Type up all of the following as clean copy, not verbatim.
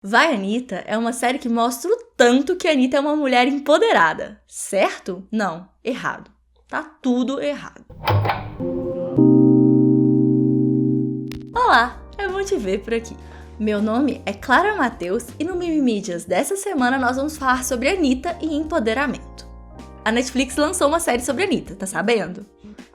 Vai, Anitta é uma série que mostra o tanto que a Anitta é uma mulher empoderada. Certo? Não, errado. Tá tudo errado. Olá, é bom te ver por aqui. Meu nome é Clara Matheus e no Mimimídias dessa semana nós vamos falar sobre Anitta e empoderamento. A Netflix lançou uma série sobre a Anitta, tá sabendo?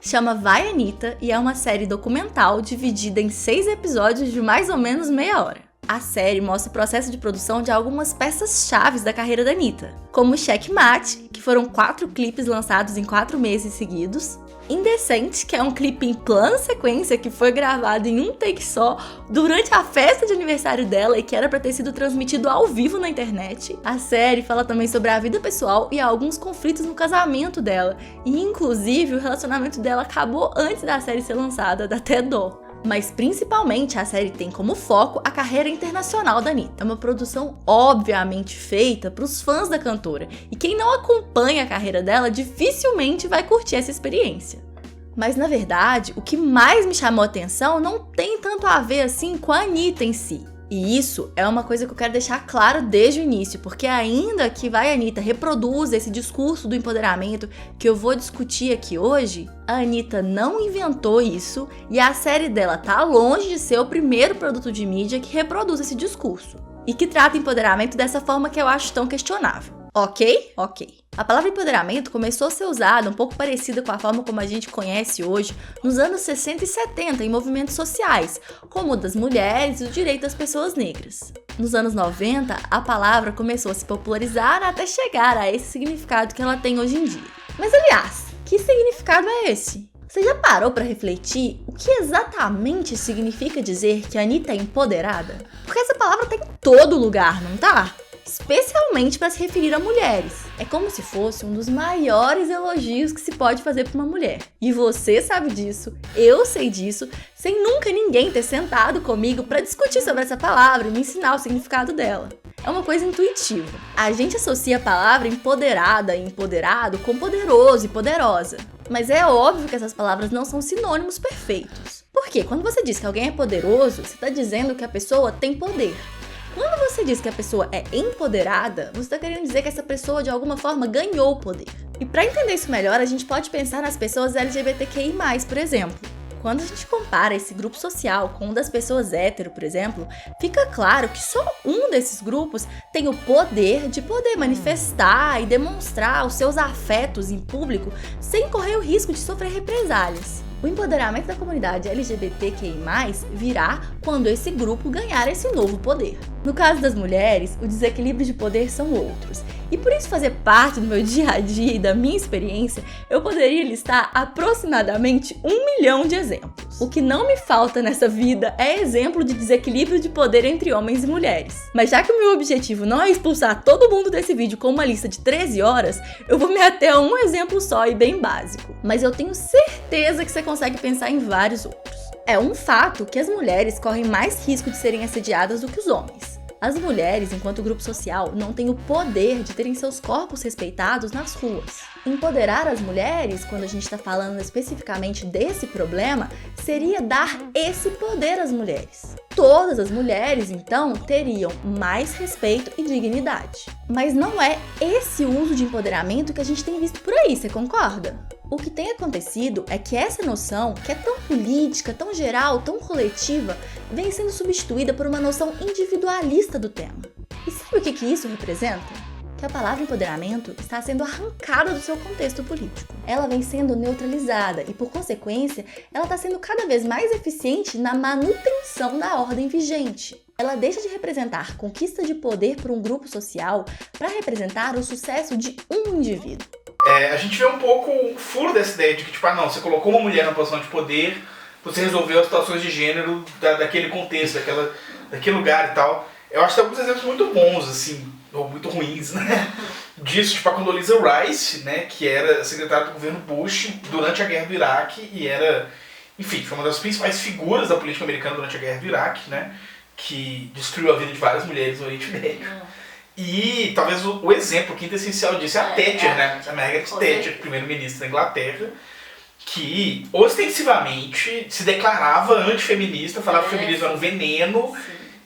Chama Vai, Anitta e é uma série documental dividida em 6 episódios de mais ou menos meia hora. A série mostra o processo de produção de algumas peças-chave da carreira da Anitta, como Checkmate, que foram 4 clipes lançados em 4 meses seguidos, Indecente, que é um clipe em plano sequência que foi gravado em um take só durante a festa de aniversário dela e que era pra ter sido transmitido ao vivo na internet. A série fala também sobre a vida pessoal e alguns conflitos no casamento dela, e inclusive o relacionamento dela acabou antes da série ser lançada, dá até dó. Mas principalmente a série tem como foco a carreira internacional da Anitta. É uma produção obviamente feita para os fãs da cantora, e quem não acompanha a carreira dela dificilmente vai curtir essa experiência. Mas na verdade, o que mais me chamou a atenção não tem tanto a ver assim com a Anitta em si. E isso é uma coisa que eu quero deixar claro desde o início, porque ainda que Vai, Anitta reproduza esse discurso do empoderamento que eu vou discutir aqui hoje, a Anitta não inventou isso e a série dela tá longe de ser o primeiro produto de mídia que reproduz esse discurso e que trata empoderamento dessa forma que eu acho tão questionável. Ok? Ok. A palavra empoderamento começou a ser usada um pouco parecida com a forma como a gente conhece hoje nos anos 60 e 70 em movimentos sociais, como o das mulheres e o direito das pessoas negras. Nos anos 90, a palavra começou a se popularizar até chegar a esse significado que ela tem hoje em dia. Mas aliás, que significado é esse? Você já parou para refletir o que exatamente significa dizer que a Anitta é empoderada? Porque essa palavra tá em todo lugar, não tá? Especialmente para se referir a mulheres. É como se fosse um dos maiores elogios que se pode fazer para uma mulher. E você sabe disso, eu sei disso, sem nunca ninguém ter sentado comigo para discutir sobre essa palavra e me ensinar o significado dela. É uma coisa intuitiva. A gente associa a palavra empoderada e empoderado com poderoso e poderosa. Mas é óbvio que essas palavras não são sinônimos perfeitos. Porque quando você diz que alguém é poderoso, você está dizendo que a pessoa tem poder. Quando você diz que a pessoa é empoderada, você está querendo dizer que essa pessoa de alguma forma ganhou o poder. E para entender isso melhor, a gente pode pensar nas pessoas LGBTQI+, por exemplo. Quando a gente compara esse grupo social com o das pessoas hétero, por exemplo, fica claro que só um desses grupos tem o poder de poder manifestar e demonstrar os seus afetos em público sem correr o risco de sofrer represálias. O empoderamento da comunidade LGBTQI+, virá quando esse grupo ganhar esse novo poder. No caso das mulheres, o desequilíbrio de poder são outros. E por isso fazer parte do meu dia a dia e da minha experiência, eu poderia listar aproximadamente 1 milhão de exemplos. O que não me falta nessa vida é exemplo de desequilíbrio de poder entre homens e mulheres. Mas já que o meu objetivo não é expulsar todo mundo desse vídeo com uma lista de 13 horas, eu vou me ater a um exemplo só e bem básico. Mas eu tenho certeza que você consegue pensar em vários outros. É um fato que as mulheres correm mais risco de serem assediadas do que os homens. As mulheres, enquanto grupo social, não têm o poder de terem seus corpos respeitados nas ruas. Empoderar as mulheres, quando a gente está falando especificamente desse problema, seria dar esse poder às mulheres. Todas as mulheres, então, teriam mais respeito e dignidade. Mas não é esse uso de empoderamento que a gente tem visto por aí, você concorda? O que tem acontecido é que essa noção, que é tão política, tão geral, tão coletiva, vem sendo substituída por uma noção individualista do tema. E sabe o que isso representa? Que a palavra empoderamento está sendo arrancada do seu contexto político. Ela vem sendo neutralizada e, por consequência, ela está sendo cada vez mais eficiente na manutenção da ordem vigente. Ela deixa de representar conquista de poder por um grupo social para representar o sucesso de um indivíduo. A gente vê um pouco o furo dessa ideia de que, tipo, você colocou uma mulher na posição de poder, você resolveu as situações de gênero daquele contexto, daquele lugar e tal. Eu acho que tem alguns exemplos muito bons, assim, ou muito ruins, né? Disso, tipo a Condoleezza Rice, né, que era secretária do governo Bush durante a guerra do Iraque e era, enfim, foi uma das principais figuras da política americana durante a guerra do Iraque, né, que destruiu a vida de várias mulheres no Oriente Médio. E talvez o exemplo quintessencial disso é a Thatcher, né? A Margaret Thatcher, primeira-ministra da Inglaterra, que ostensivamente se declarava antifeminista, falava que o feminismo era um veneno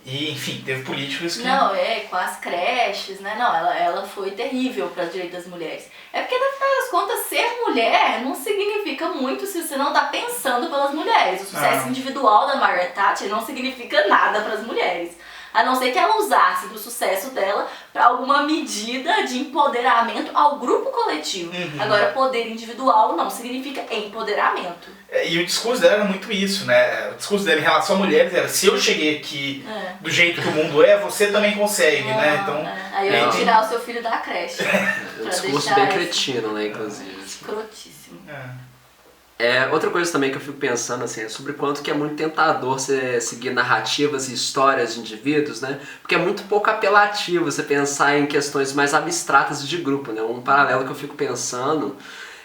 E, enfim, teve políticos que... Não, com as creches, né? Não, ela foi terrível para os direitos das mulheres. É porque, no final das contas, ser mulher não significa muito se você não tá pensando pelas mulheres. O sucesso individual da Margaret Thatcher não significa nada para as mulheres. A não ser que ela usasse do sucesso dela para alguma medida de empoderamento ao grupo coletivo. Agora, poder individual não significa empoderamento. E o discurso dela era muito isso, né? O discurso dela em relação a mulheres era: se eu cheguei aqui do jeito que o mundo é, você também consegue, né? Então, Aí eu ia tirar o seu filho da creche. Um discurso bem cretino, né, inclusive. Escrotíssimo. Outra coisa também que eu fico pensando assim, é sobre quanto que é muito tentador você seguir narrativas e histórias de indivíduos, né? Porque é muito pouco apelativo você pensar em questões mais abstratas de grupo, né? Um paralelo que eu fico pensando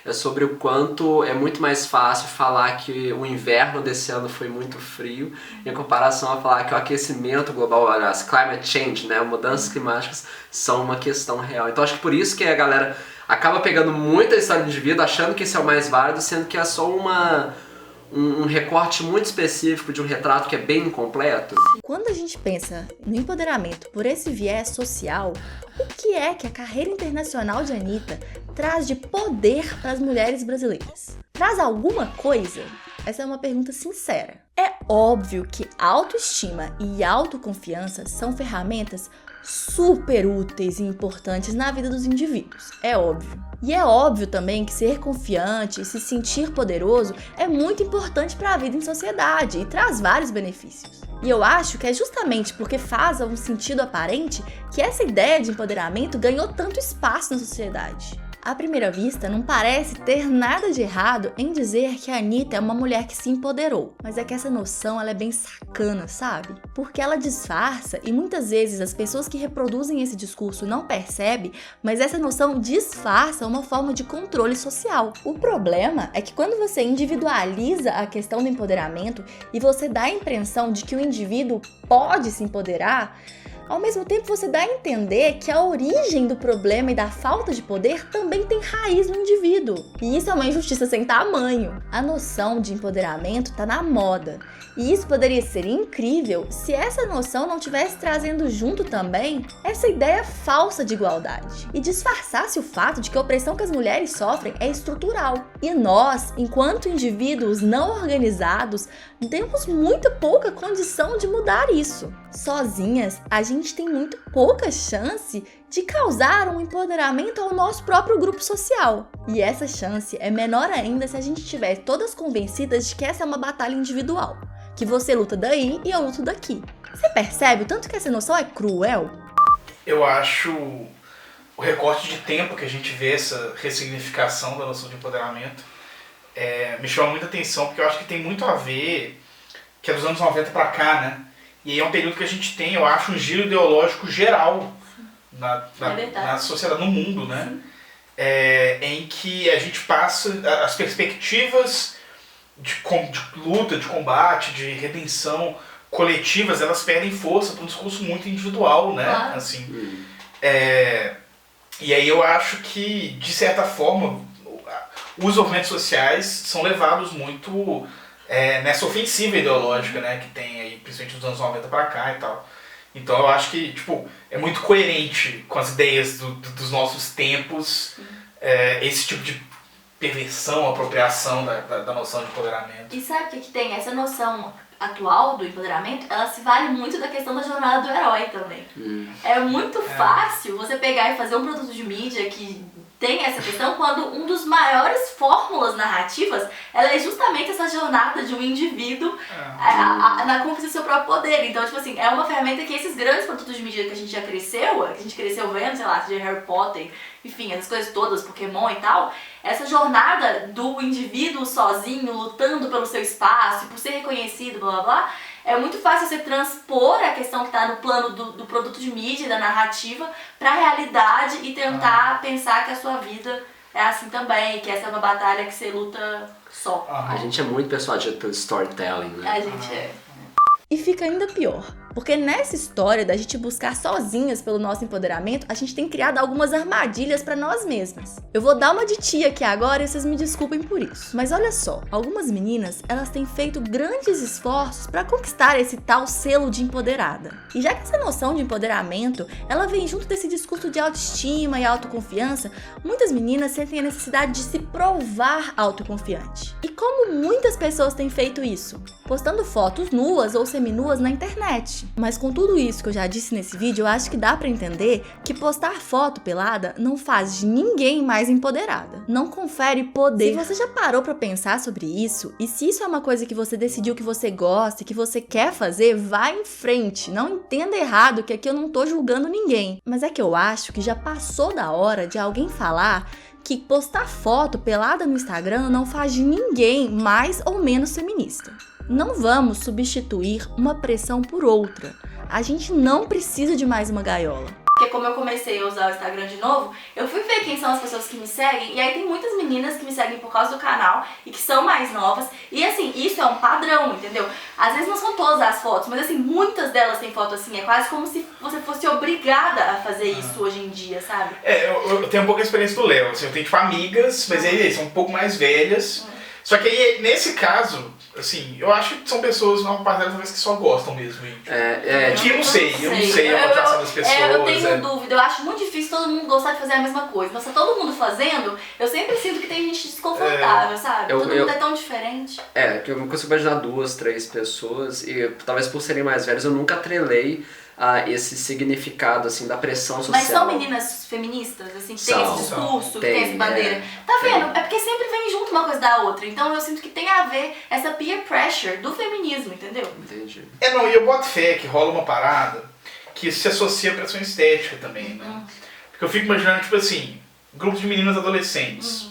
é sobre o quanto é muito mais fácil falar que o inverno desse ano foi muito frio em comparação a falar que o aquecimento global, as climate change, né? Mudanças climáticas são uma questão real. Então acho que por isso que a galera acaba pegando muita história do indivíduo, achando que esse é o mais válido, sendo que é só um recorte muito específico de um retrato que é bem incompleto. Quando a gente pensa no empoderamento por esse viés social, o que é que a carreira internacional de Anitta traz de poder para as mulheres brasileiras? Traz alguma coisa? Essa é uma pergunta sincera. É óbvio que autoestima e autoconfiança são ferramentas super úteis e importantes na vida dos indivíduos, é óbvio. E é óbvio também que ser confiante e se sentir poderoso é muito importante para a vida em sociedade e traz vários benefícios. E eu acho que é justamente porque faz um sentido aparente que essa ideia de empoderamento ganhou tanto espaço na sociedade. À primeira vista, não parece ter nada de errado em dizer que a Anitta é uma mulher que se empoderou, mas é que essa noção ela é bem sacana, sabe? Porque ela disfarça e muitas vezes as pessoas que reproduzem esse discurso não percebem, mas essa noção disfarça uma forma de controle social. O problema é que quando você individualiza a questão do empoderamento e você dá a impressão de que o indivíduo pode se empoderar, ao mesmo tempo você dá a entender que a origem do problema e da falta de poder também tem raiz no indivíduo. E isso é uma injustiça sem tamanho. A noção de empoderamento está na moda. E isso poderia ser incrível se essa noção não estivesse trazendo junto também essa ideia falsa de igualdade. E disfarçasse o fato de que a opressão que as mulheres sofrem é estrutural. E nós, enquanto indivíduos não organizados, temos muito pouca condição de mudar isso. Sozinhas, a gente tem muito pouca chance de causar um empoderamento ao nosso próprio grupo social. E essa chance é menor ainda se a gente estiver todas convencidas de que essa é uma batalha individual. Que você luta daí e eu luto daqui. Você percebe o tanto que essa noção é cruel? Eu acho o recorte de tempo que a gente vê essa ressignificação da noção de empoderamento me chama muita atenção, porque eu acho que tem muito a ver, que é dos anos 90 pra cá, né? E aí é um período que a gente tem, eu acho, um giro ideológico geral na sociedade, no mundo, né? Em que a gente passa as perspectivas de luta, de combate, de redenção coletivas, elas perdem força para um discurso muito individual, né? Claro. Assim, e aí eu acho que, de certa forma, os movimentos sociais são levados muito nessa ofensiva ideológica, né, que tem aí, principalmente dos anos 90 pra cá e tal. Então eu acho que, tipo, é muito coerente com as ideias dos nossos tempos, esse tipo de perversão, apropriação da noção de empoderamento. E sabe o que tem? Essa noção atual do empoderamento, ela se vale muito da questão da jornada do herói também. É muito fácil você pegar e fazer um produto de mídia que tem essa questão quando um dos maiores fórmulas narrativas ela é justamente essa jornada de um indivíduo na conquista do seu próprio poder. Então, tipo assim, é uma ferramenta que esses grandes produtos de mídia que a gente já cresceu, que a gente cresceu vendo, sei lá, de Harry Potter, enfim, essas coisas todas, Pokémon e tal, essa jornada do indivíduo sozinho, lutando pelo seu espaço, por ser reconhecido, blá blá blá, é muito fácil você transpor a questão que está no plano do produto de mídia, da narrativa, para a realidade e tentar pensar que a sua vida é assim também, que essa é uma batalha que você luta só. A gente é muito persuadido pelo storytelling, né? A gente é. E fica ainda pior. Porque nessa história da gente buscar sozinhas pelo nosso empoderamento, a gente tem criado algumas armadilhas pra nós mesmas. Eu vou dar uma de tia aqui agora e vocês me desculpem por isso. Mas olha só, algumas meninas, elas têm feito grandes esforços pra conquistar esse tal selo de empoderada. E já que essa noção de empoderamento, ela vem junto desse discurso de autoestima e autoconfiança, muitas meninas sentem a necessidade de se provar autoconfiante. E como muitas pessoas têm feito isso? Postando fotos nuas ou seminuas na internet. Mas com tudo isso que eu já disse nesse vídeo, eu acho que dá pra entender que postar foto pelada não faz de ninguém mais empoderada. Não confere poder. Se você já parou pra pensar sobre isso, e se isso é uma coisa que você decidiu que você gosta e que você quer fazer, vá em frente. Não entenda errado que aqui eu não tô julgando ninguém. Mas é que eu acho que já passou da hora de alguém falar que postar foto pelada no Instagram não faz de ninguém mais ou menos feminista. Não vamos substituir uma pressão por outra. A gente não precisa de mais uma gaiola. Porque como eu comecei a usar o Instagram de novo, eu fui ver quem são as pessoas que me seguem, e aí tem muitas meninas que me seguem por causa do canal e que são mais novas, e assim, isso é um padrão, entendeu? Às vezes não são todas as fotos, mas assim, muitas delas têm foto assim, é quase como se você fosse obrigada a fazer isso hoje em dia, sabe? Eu tenho um pouco a experiência do Léo, assim, eu tenho tipo amigas, mas aí são um pouco mais velhas, só que aí, nesse caso, assim, eu acho que são pessoas, uma parte delas talvez que só gostam mesmo, gente. Eu não sei a motivação das pessoas. Eu tenho dúvida, eu acho muito difícil todo mundo gostar de fazer a mesma coisa. Mas tá todo mundo fazendo, eu sempre sinto que tem gente desconfortável, sabe? Todo mundo é tão diferente. Que eu não consigo imaginar 2, 3 pessoas, e talvez por serem mais velhos, eu nunca atrelei a esse significado, assim, da pressão social. Mas são meninas feministas, assim, que tem esse discurso, que tem essa bandeira. Tá vendo? É porque sempre vem junto uma coisa da outra. Então eu sinto que tem a ver essa peer pressure do feminismo, entendeu? Entendi. E eu boto fé que rola uma parada que se associa à pressão estética também, né? Porque eu fico imaginando, tipo assim, grupos de meninas adolescentes.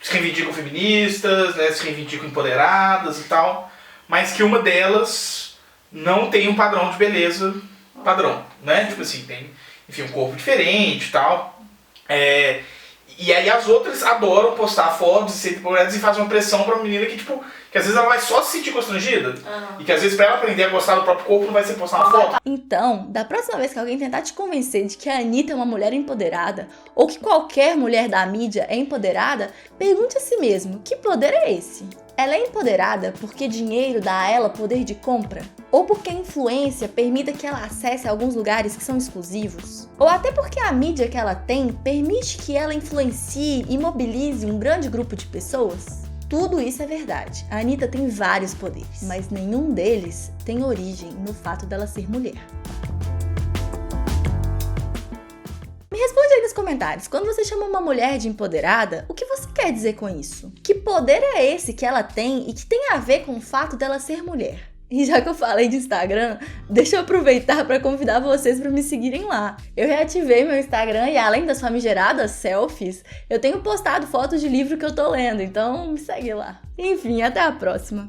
Se reivindicam feministas, né? Se reivindicam empoderadas e tal. Mas que uma delas não tem um padrão de beleza padrão, né? Tipo assim, tem, enfim, um corpo diferente e tal. E aí as outras adoram postar fotos e ser empoderadas e fazem uma pressão pra uma menina que, tipo, que às vezes ela vai só se sentir constrangida. E que às vezes pra ela aprender a gostar do próprio corpo não vai ser postar uma foto. Então, da próxima vez que alguém tentar te convencer de que a Anitta é uma mulher empoderada, ou que qualquer mulher da mídia é empoderada, pergunte a si mesmo, que poder é esse? Ela é empoderada porque dinheiro dá a ela poder de compra? Ou porque a influência permite que ela acesse alguns lugares que são exclusivos? Ou até porque a mídia que ela tem permite que ela influencie e mobilize um grande grupo de pessoas? Tudo isso é verdade. A Anitta tem vários poderes, mas nenhum deles tem origem no fato dela ser mulher. Me responde aí nos comentários, quando você chama uma mulher de empoderada, o que você quer dizer com isso? Que poder é esse que ela tem e que tem a ver com o fato dela ser mulher? E já que eu falei de Instagram, deixa eu aproveitar para convidar vocês para me seguirem lá. Eu reativei meu Instagram e além das famigeradas selfies, eu tenho postado fotos de livro que eu tô lendo, então me segue lá. Enfim, até a próxima!